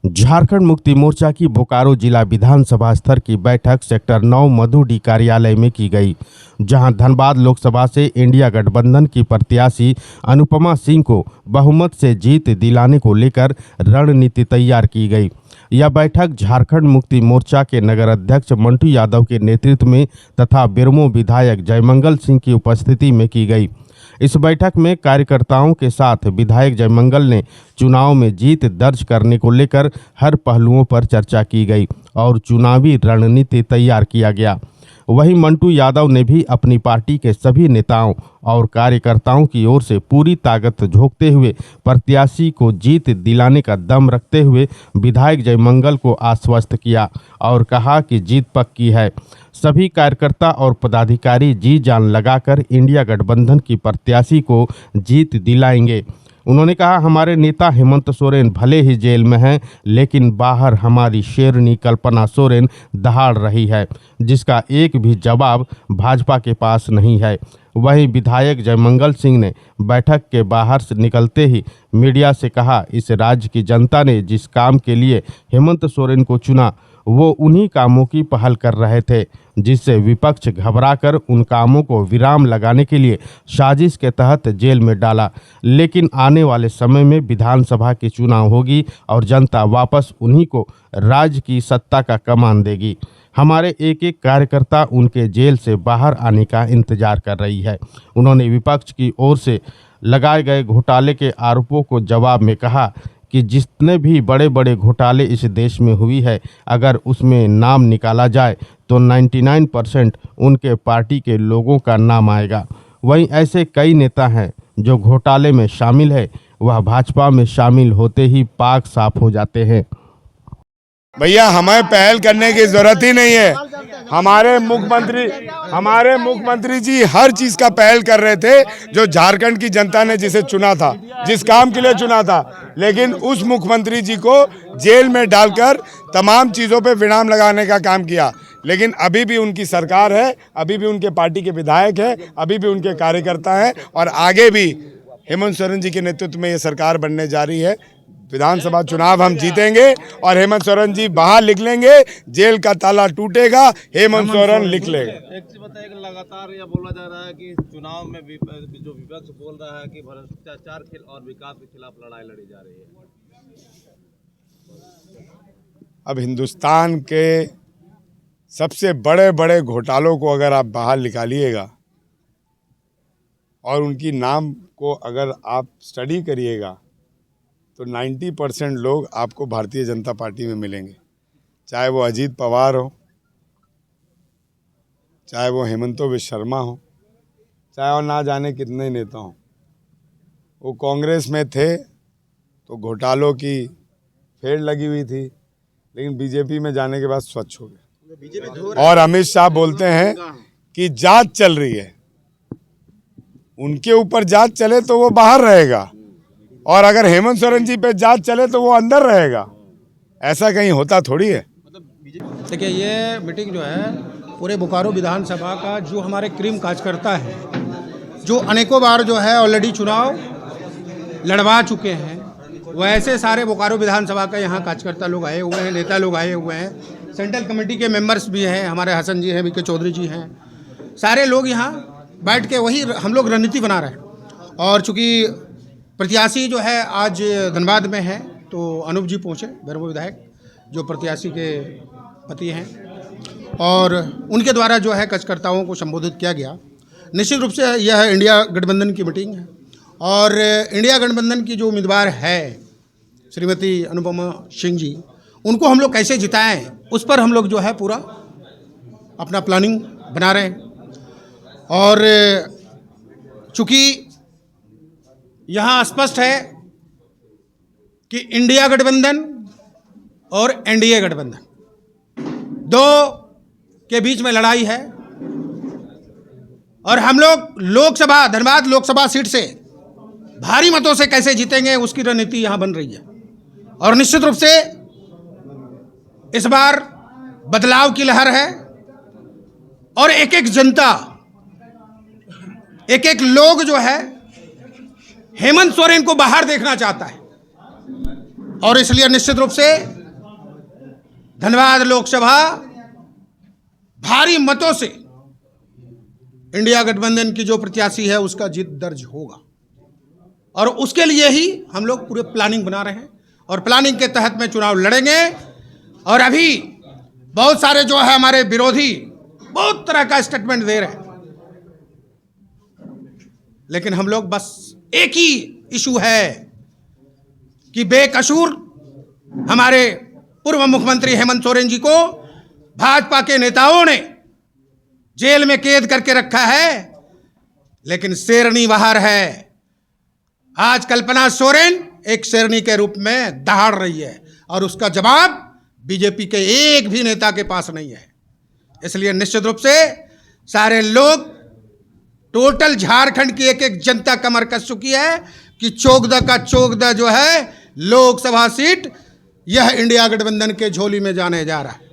झारखंड मुक्ति मोर्चा की बोकारो जिला विधानसभा स्तर की बैठक सेक्टर 9 मधुडी कार्यालय में की गई, जहां धनबाद लोकसभा से इंडिया गठबंधन की प्रत्याशी अनुपमा सिंह को बहुमत से जीत दिलाने को लेकर रणनीति तैयार की गई। यह बैठक झारखंड मुक्ति मोर्चा के नगर अध्यक्ष मंटू यादव के नेतृत्व में तथा बेरमो विधायक जयमंगल सिंह की उपस्थिति में की गई। इस बैठक में कार्यकर्ताओं के साथ विधायक जयमंगल ने चुनाव में जीत दर्ज करने को लेकर हर पहलुओं पर चर्चा की गई और चुनावी रणनीति तैयार किया गया। वहीं मंटू यादव ने भी अपनी पार्टी के सभी नेताओं और कार्यकर्ताओं की ओर से पूरी ताकत झोंकते हुए प्रत्याशी को जीत दिलाने का दम रखते हुए विधायक जयमंगल को आश्वस्त किया और कहा कि जीत पक्की है। सभी कार्यकर्ता और पदाधिकारी जी जान लगाकर इंडिया गठबंधन की प्रत्याशी को जीत दिलाएंगे। उन्होंने कहा, हमारे नेता हेमंत सोरेन भले ही जेल में हैं, लेकिन बाहर हमारी शेरनी कल्पना सोरेन दहाड़ रही है, जिसका एक भी जवाब भाजपा के पास नहीं है। वहीं विधायक जयमंगल सिंह ने बैठक के बाहर से निकलते ही मीडिया से कहा, इस राज्य की जनता ने जिस काम के लिए हेमंत सोरेन को चुना वो उन्हीं कामों की पहल कर रहे थे, जिससे विपक्ष घबराकर उन कामों को विराम लगाने के लिए साजिश के तहत जेल में डाला। लेकिन आने वाले समय में विधानसभा की चुनाव होगी और जनता वापस उन्हीं को राज्य की सत्ता का कमान देगी। हमारे एक एक कार्यकर्ता उनके जेल से बाहर आने का इंतजार कर रही है। उन्होंने विपक्ष की ओर से लगाए गए घोटाले के आरोपों को जवाब में कहा कि जितने भी बड़े बड़े घोटाले इस देश में हुई है, अगर उसमें नाम निकाला जाए तो 99% उनके पार्टी के लोगों का नाम आएगा। वहीं ऐसे कई नेता हैं जो घोटाले में शामिल है, वह भाजपा में शामिल होते ही पाक साफ हो जाते हैं। भैया, हमें पहल करने की जरूरत ही नहीं है। हमारे मुख्यमंत्री जी हर चीज का पहल कर रहे थे, जो झारखंड की जनता ने जिसे चुना था, जिस काम के लिए चुना था। लेकिन उस मुख्यमंत्री जी को जेल में डालकर तमाम चीजों पे विराम लगाने का काम किया। लेकिन अभी भी उनकी सरकार है, अभी भी उनके पार्टी के विधायक है, अभी भी उनके कार्यकर्ता हैं और आगे भी हेमंत सोरेन जी के नेतृत्व में ये सरकार बनने जा रही है। विधानसभा चुनाव हम जीतेंगे और हेमंत सोरेन जी बाहर निकलेंगे, जेल का ताला टूटेगा, हेमंत सोरेन लिख लेगा। एक चीज बताइए कि लगातार यह बोला जा रहा है कि चुनाव में जो विपक्ष बोल रहा है कि भ्रष्टाचार और विकास के खिलाफ लड़ाई लड़ी जा रही है। अब हिंदुस्तान के सबसे बड़े बड़े घोटालों को अगर आप बाहर निकालिएगा और उनकी नाम को अगर आप स्टडी करिएगा तो 90% लोग आपको भारतीय जनता पार्टी में मिलेंगे। चाहे वो अजीत पवार हो, चाहे वो हेमंत बिश्व शर्मा हो, चाहे वो ना जाने कितने नेता हों। वो कांग्रेस में थे तो घोटालों की फेड़ लगी हुई थी, लेकिन बीजेपी में जाने के बाद स्वच्छ हो गए। और अमित शाह बोलते हैं कि जांच चल रही है, उनके ऊपर जांच चले तो वो बाहर रहेगा और अगर हेमंत सोरेन जी पे जांच चले तो वो अंदर रहेगा। ऐसा कहीं होता थोड़ी है। देखिए, ये मीटिंग जो है पूरे बोकारो विधानसभा का जो हमारे क्रीम कार्यकर्ता है, जो अनेकों बार जो है ऑलरेडी चुनाव लड़वा चुके हैं, वैसे सारे बोकारो विधानसभा का यहाँ कार्यकर्ता लोग आए हुए हैं, नेता लोग आए हुए हैं, सेंट्रल कमेटी के मेंबर्स भी हैं, हमारे हसन जी हैं, वी के चौधरी जी हैं, सारे लोग यहाँ बैठ के वही हम लोग रणनीति बना रहे हैं। और चूँकि प्रत्याशी जो है आज धनबाद में है, तो अनूप जी पहुँचे, बेरमो विधायक जो प्रत्याशी के पति हैं, और उनके द्वारा जो है कार्यकर्ताओं को संबोधित किया गया। निश्चित रूप से यह इंडिया गठबंधन की मीटिंग है और इंडिया गठबंधन की जो उम्मीदवार है श्रीमती अनुपमा सिंह जी, उनको हम लोग कैसे जिताएं, उस पर हम लोग जो है पूरा अपना प्लानिंग बना रहे हैं। और चूँकि यहाँ स्पष्ट है कि इंडिया गठबंधन और एनडीए गठबंधन दो के बीच में लड़ाई है और हम लोग लोकसभा, धनबाद लोकसभा सीट से भारी मतों से कैसे जीतेंगे, उसकी रणनीति यहाँ बन रही है। और निश्चित रूप से इस बार बदलाव की लहर है और एक एक जनता, एक एक लोग जो है हेमंत सोरेन को बाहर देखना चाहता है और इसलिए निश्चित रूप से धनबाद लोकसभा भारी मतों से इंडिया गठबंधन की जो प्रत्याशी है उसका जीत दर्ज होगा, और उसके लिए ही हम लोग पूरे प्लानिंग बना रहे हैं और प्लानिंग के तहत में चुनाव लड़ेंगे। और अभी बहुत सारे जो है हमारे विरोधी बहुत तरह का स्टेटमेंट दे रहे हैं, लेकिन हम लोग बस एक ही इशू है कि बेकसूर हमारे पूर्व मुख्यमंत्री हेमंत सोरेन जी को भाजपा के नेताओं ने जेल में कैद करके रखा है, लेकिन शेरनी बाहर है। आज कल्पना सोरेन एक शेरनी के रूप में दहाड़ रही है और उसका जवाब बीजेपी के एक भी नेता के पास नहीं है। इसलिए निश्चित रूप से सारे लोग, टोटल झारखंड की एक एक जनता कमर कस चुकी है कि चोगदा का चोगदा जो है लोकसभा सीट यह इंडिया गठबंधन के झोली में जाने जा रहा है।